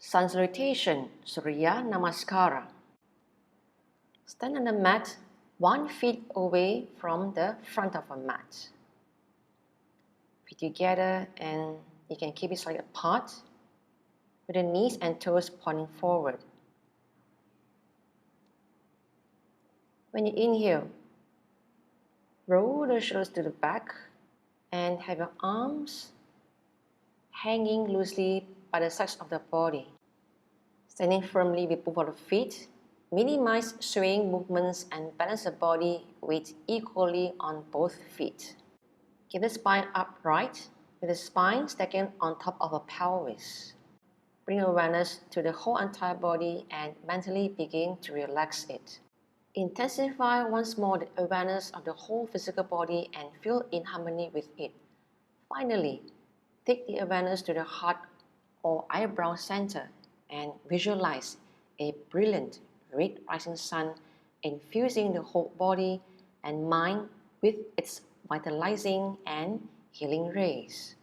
Sun Salutation, Surya Namaskara. Stand on the mat 1 foot away from the front of a mat. Feet together, and you can keep it slightly apart with the knees and toes pointing forward. When you inhale, roll the shoulders to the back and have your arms hanging loosely by the sides of the body. Standing firmly with both of the feet, minimize swaying movements and balance the body weight equally on both feet. Keep the spine upright with the spine stacking on top of the pelvis. Bring awareness to the whole entire body and mentally begin to relax it. Intensify once more the awareness of the whole physical body and feel in harmony with it. Finally, take the awareness to the heart or eyebrow center and visualize a brilliant red rising sun infusing the whole body and mind with its vitalizing and healing rays.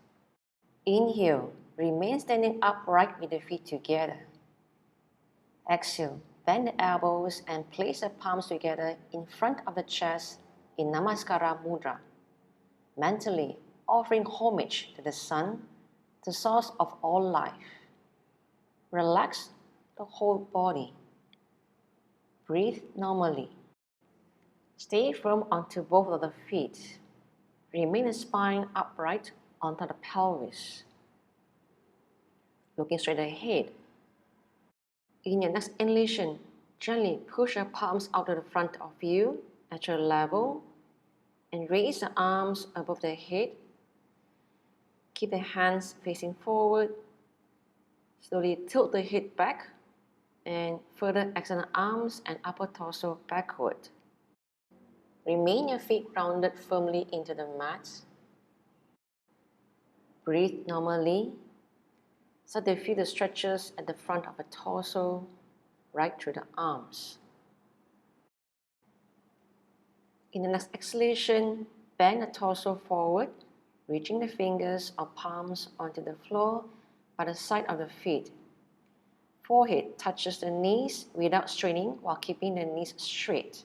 Inhale, remain standing upright with the feet together. Exhale, bend the elbows and place the palms together in front of the chest in Namaskara Mudra, mentally offering homage to the sun, the source of all life. Relax the whole body. Breathe normally. Stay firm onto both of the feet. Remain the spine upright onto the pelvis. Looking straight ahead. In your next inhalation, gently push your palms out to the front of you at your level and raise the arms above the head. Keep the hands facing forward. Slowly tilt the head back and further extend the arms and upper torso backward. Remain your feet grounded firmly into the mat. Breathe normally. Start to feel the stretches at the front of the torso, right through the arms. In the next exhalation, bend the torso forward, reaching the fingers or palms onto the floor by the side of the feet. Forehead touches the knees without straining while keeping the knees straight.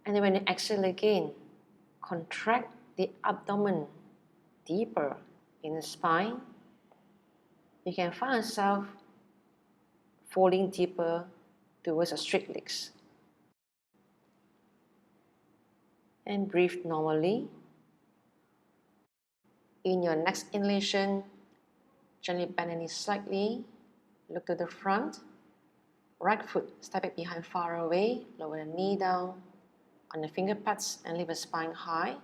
And then when you exhale again, contract the abdomen deeper in the spine. You can find yourself folding deeper towards the straight legs. And breathe normally. In your next inhalation, gently bend the knees slightly, look to the front. Right foot step back behind far away, lower the knee down on the finger pads and leave the spine high.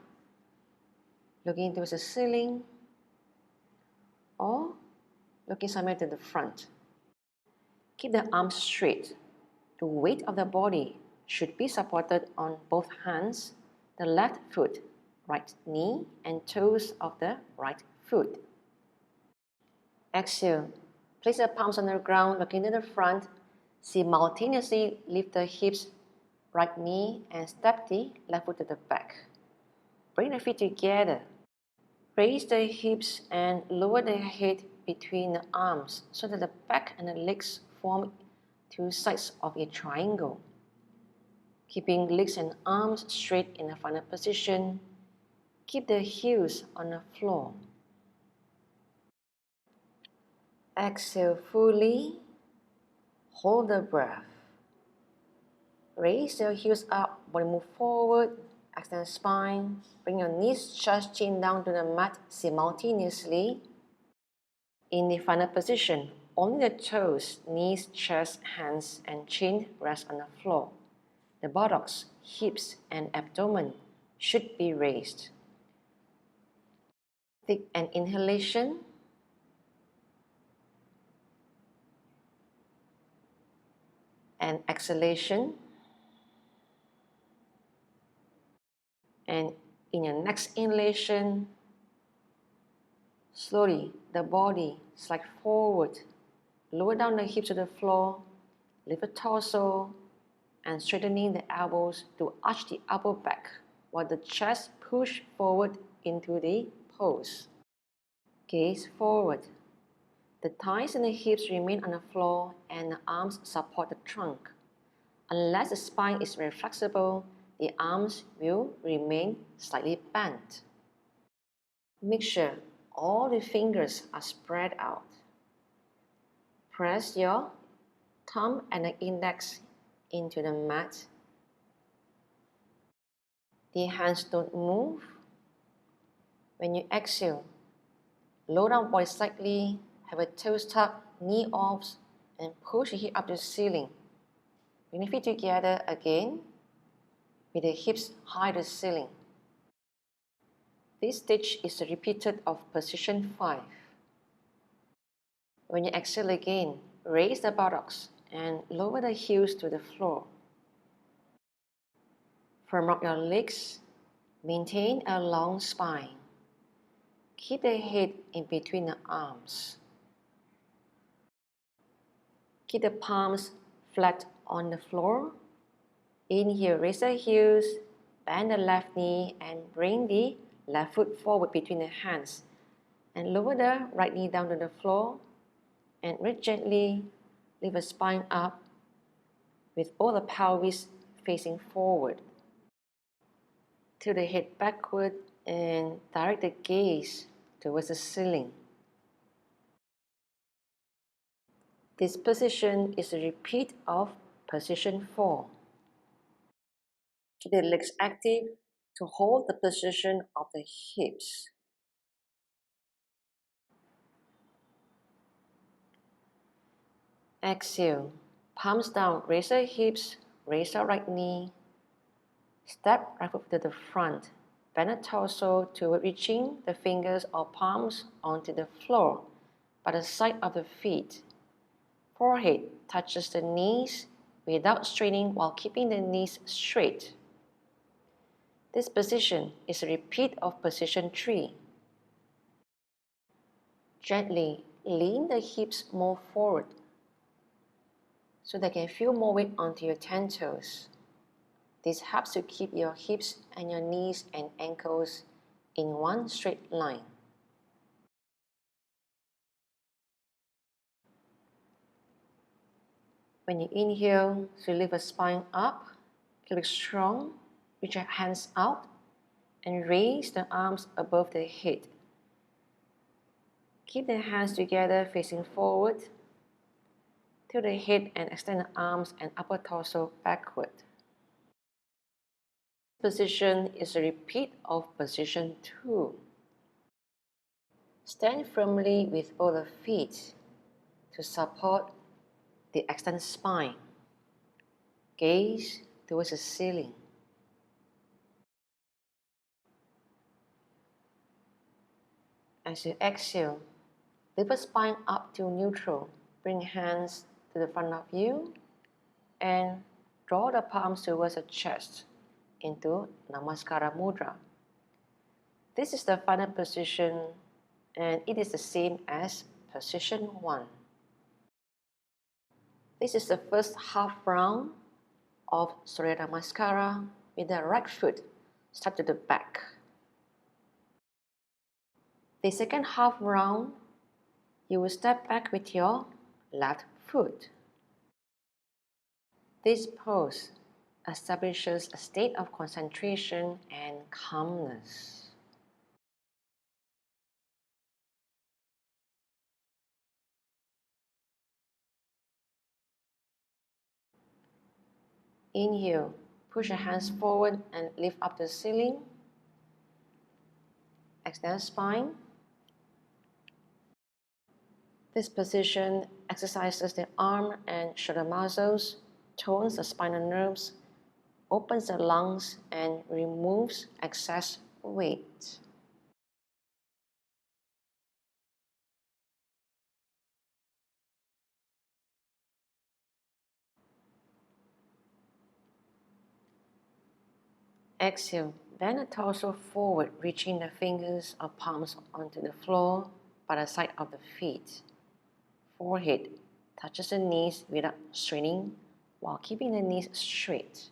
Looking towards the ceiling or looking somewhere to the front. Keep the arms straight. The weight of the body should be supported on both hands, the left foot, right knee, and toes of the right foot. Exhale. Place the palms on the ground, looking to the front. Simultaneously lift the hips, right knee, and step the left foot to the back. Bring the feet together. Raise the hips and lower the head between the arms so that the back and the legs form two sides of a triangle. Keeping legs and arms straight in the final position. Keep the heels on the floor. Exhale fully. Hold the breath. Raise your heels up, body move forward. Extend the spine. Bring your knees, chest, chin down to the mat simultaneously. In the final position, only the toes, knees, chest, hands, and chin rest on the floor. The buttocks, hips, and abdomen should be raised. Take an inhalation. And exhalation. And in your next inhalation, slowly the body slide forward, lower down the hips to the floor, lift the torso, and straightening the elbows to arch the upper back while the chest push forward into the pose. Gaze forward. The thighs and the hips remain on the floor and the arms support the trunk. Unless the spine is very flexible, the arms will remain slightly bent. Make sure all the fingers are spread out. Press your thumb and the index into the mat. The hands don't move. When you exhale, lower down body slightly, have a toes tucked, knee off, and push your hip up to the ceiling. Bring the feet together again with the hips high to the ceiling. This stage is repeated of position 5. When you exhale again, raise the buttocks and lower the heels to the floor. Firm up your legs, maintain a long spine. Keep the head in between the arms. Keep the palms flat on the floor. Inhale, raise the heels, bend the left knee and bring the left foot forward between the hands. And lower the right knee down to the floor and very gently lift the spine up with all the pelvis facing forward. Tilt the head backward and direct the gaze towards the ceiling. This position is a repeat of position 4. Keep the legs active to hold the position of the hips. Exhale, palms down, raise the hips, raise the right knee. Step right foot to the front. Bend the torso toward reaching the fingers or palms onto the floor by the side of the feet. Forehead touches the knees without straining while keeping the knees straight. This position is a repeat of position 3. Gently lean the hips more forward so they can feel more weight onto your 10 toes. This helps to keep your hips and your knees and ankles in one straight line. When you inhale, so you lift the spine up, keep it strong, reach your hands out, and raise the arms above the head. Keep the hands together facing forward. Tilt the head and extend the arms and upper torso backward. Position is a repeat of position 2. Stand firmly with both the feet to support the extended spine. Gaze towards the ceiling. As you exhale, lift the spine up to neutral. Bring hands to the front of you and draw the palms towards the chest into Namaskara Mudra. This is the final position and it is the same as position 1. This is the first half round of Surya Namaskara with the right foot strapped to the back. The second half round, you will step back with your left foot. This pose establishes a state of concentration and calmness. Inhale, push your hands forward and lift up the ceiling. Extend spine. This position exercises the arm and shoulder muscles, tones the spinal nerves, opens the lungs, and removes excess weight. Exhale, bend the torso forward, reaching the fingers or palms onto the floor by the side of the feet. Forehead touches the knees without straining while keeping the knees straight.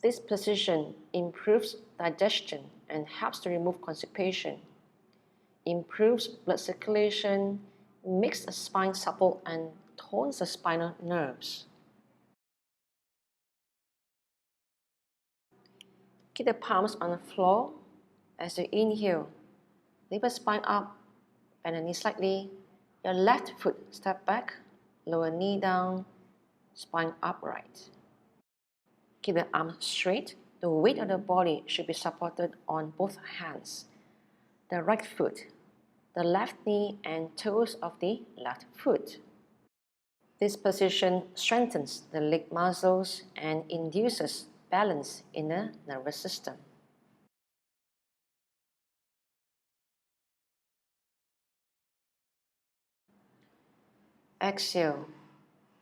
This position improves digestion and helps to remove constipation, improves blood circulation, makes the spine supple and tones the spinal nerves. Keep the palms on the floor. As you inhale, lift the spine up, bend the knee slightly. Your left foot step back, lower knee down, spine upright. Keep the arms straight. The weight of the body should be supported on both hands. The right foot, the left knee and toes of the left foot. This position strengthens the leg muscles and induces balance in the nervous system. Exhale.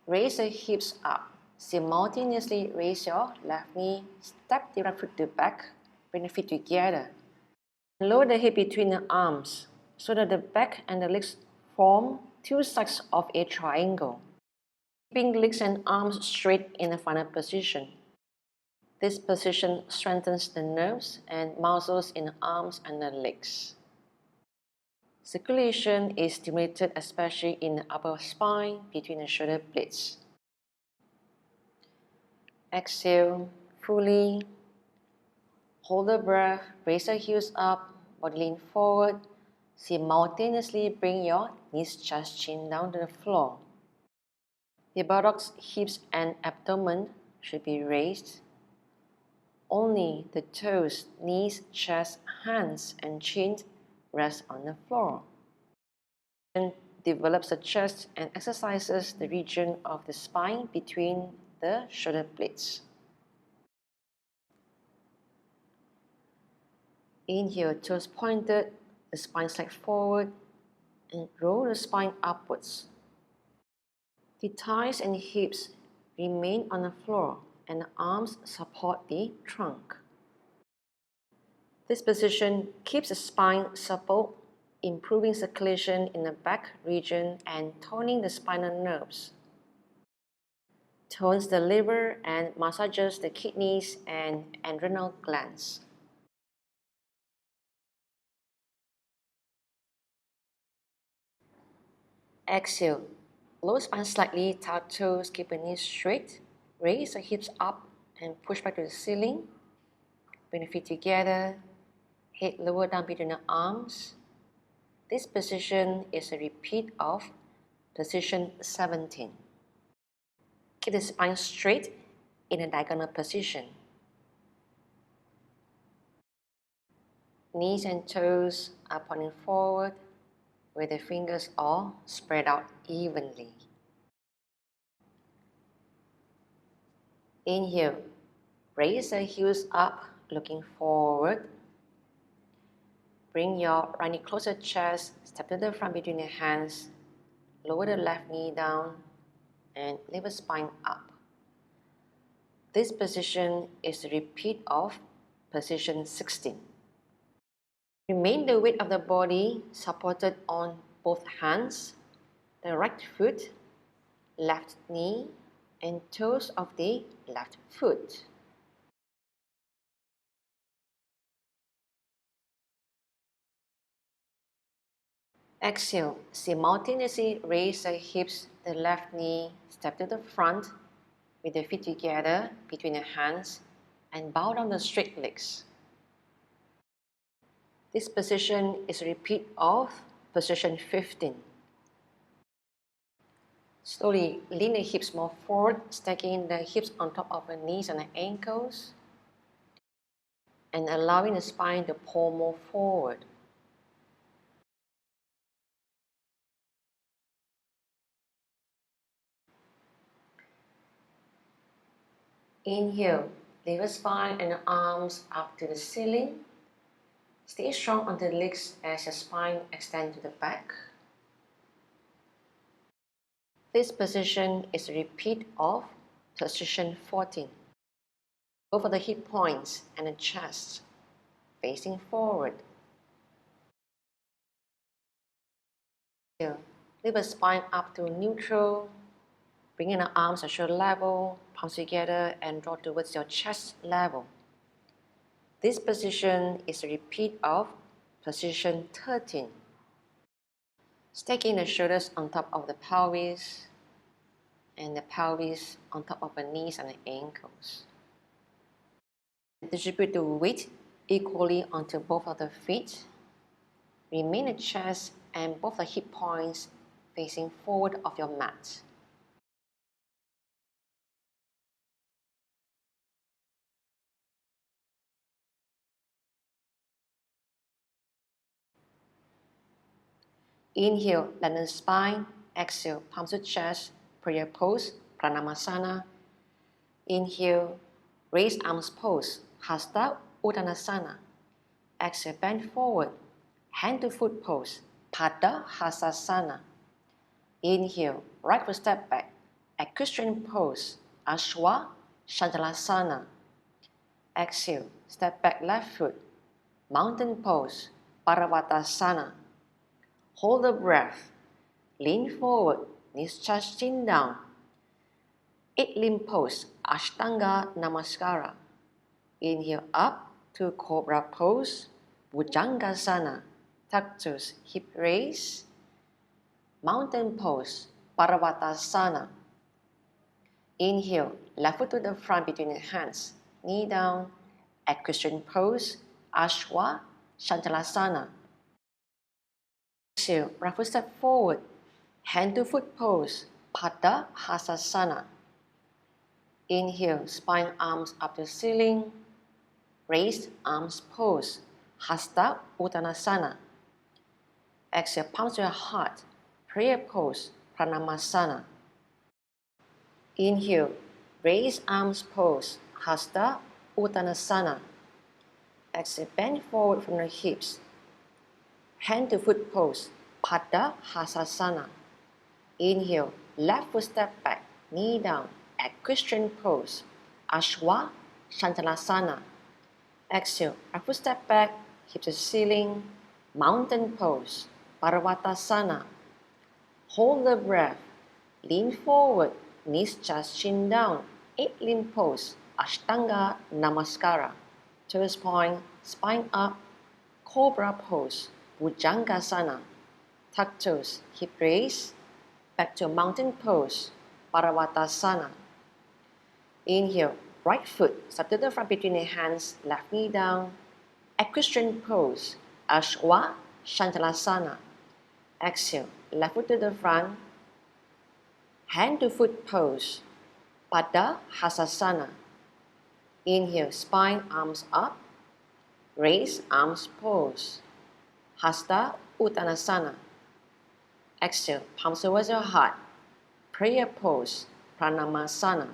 Raise the hips up. Simultaneously raise your left knee, step the right foot to back, bring the feet together. Lower the hip between the arms so that the back and the legs form two sides of a triangle. Keeping legs and arms straight in the final position. This position strengthens the nerves and muscles in the arms and the legs. Circulation is stimulated especially in the upper spine between the shoulder blades. Exhale fully. Hold the breath, raise the heels up, body lean forward. Simultaneously bring your knees, chest, chin down to the floor. The buttocks, hips and abdomen should be raised. Only the toes, knees, chest, hands and chin rest on the floor. And develops the chest and exercises the region of the spine between the shoulder blades. Inhale, toes pointed, the spine slides forward, and roll the spine upwards. The thighs and hips remain on the floor, and the arms support the trunk. This position keeps the spine supple, improving circulation in the back region and toning the spinal nerves. Tones the liver and massages the kidneys and adrenal glands. Exhale. Lower spine slightly, tuck toes, keep the knees straight. Raise the hips up and push back to the ceiling. Bring the feet together. Head lower down between the arms. This position is a repeat of position 17. Keep the spine straight in a diagonal position. Knees and toes are pointing forward with the fingers all spread out evenly. Inhale, raise the heels up, looking forward. Bring your right knee closer to the chest, step to the front between your hands, lower the left knee down, and lift the spine up. This position is a repeat of position 16. Remain the weight of the body supported on both hands, the right foot, left knee, and toes of the left foot. Exhale, simultaneously raise the hips, the left knee, step to the front with the feet together between the hands and bow down the straight legs. This position is a repeat of position 15. Slowly lean the hips more forward, stacking the hips on top of the knees and the ankles, and allowing the spine to pull more forward. Inhale, lift the spine and the arms up to the ceiling. Stay strong on the legs as your spine extends to the back. This position is a repeat of position 14. Go for the hip points and the chest, facing forward. Lift the spine up to neutral. Bring in the arms at shoulder level, palms together and draw towards your chest level. This position is a repeat of position 13. Staking the shoulders on top of the pelvis and the pelvis on top of the knees and the ankles. Distribute the weight equally onto both of the feet. Remain the chest and both the hip points facing forward of your mat. Inhale, lengthen spine. Exhale, palms to chest, prayer pose, Pranamasana. Inhale, raise arms pose, Hasta Uttanasana. Exhale, bend forward, hand to foot pose, Pada Hasasana. Inhale, right foot step back, equestrian pose, Ashwa Shantalasana. Exhale, step back left foot, mountain pose, Paravatasana. Hold the breath, lean forward, knees touch chin down. 8 limb pose, Ashtanga Namaskara. Inhale up to Cobra pose, Bhujangasana. Tuck toes, hip raise. Mountain pose, Paravatasana. Inhale, left foot to the front between the hands, knee down. Equestrian pose, Ashwa Shantalasana. Exhale, right foot step forward, hand to foot pose, Pada Hasasana. Inhale, spine arms up to ceiling. Raised arms pose, Hasta Uttanasana. Exhale, palms to your heart, prayer pose, Pranamasana. Inhale, raise arms pose, Hasta Uttanasana. Exhale, bend forward from the hips. Hand to foot pose, Pada Hasasana. Inhale, left foot step back, knee down, equestrian pose, Ashwa Shantalasana. Exhale, right foot step back, hip to ceiling, mountain pose, Paravatasana. Hold the breath, lean forward, knees just chin down, 8 limb pose, Ashtanga Namaskara. Toes point, spine up, Cobra pose, Bhujangasana. Tuck toes, hip raise, back to mountain pose, Paravatasana. Inhale, right foot, step to the front between the hands, left knee down. Equestrian pose, Ashwa Shantalasana. Exhale, left foot to the front. Hand to foot pose, Pada Hasasana. Inhale, spine, arms up. Raise arms pose, Hasta Uttanasana. Exhale, palms towards your heart. Prayer pose, Pranamasana.